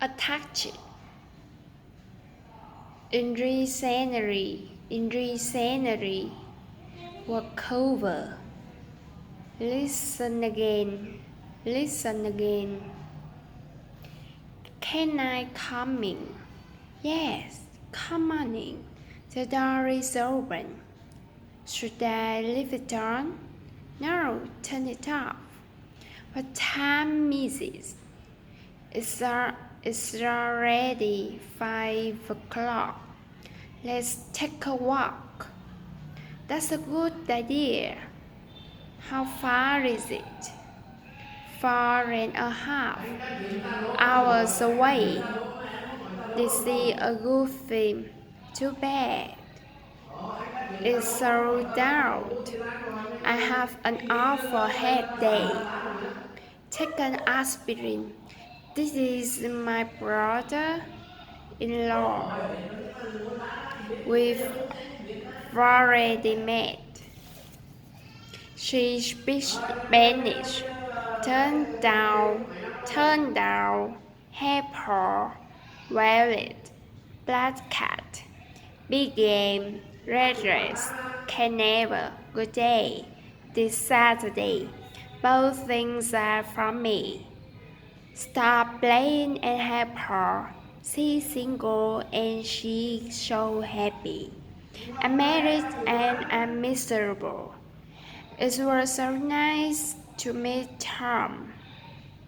attached, incendiary, walkover, listen again, can I come in? Yes, come on in, the door is open. Should I leave it on? No, turn it off. What time is it? It's already 5 o'clock. Let's take a walk. That's a good idea. How far is it? 4.5 hours away. This is a good film. Too bad. It's sold out. I have an awful headache. Take an aspirin. This is my brother-in-law. We've already met. She speaks Spanish. Turn down, Apple, Violet, Black Cat, Big Game, Red Dress, Can Never, Good Day, this Saturday. Both things are from me. Stop playing and help her. She's single and she's so happy. I'm married and I'm miserable. It was so nice to meet Tom.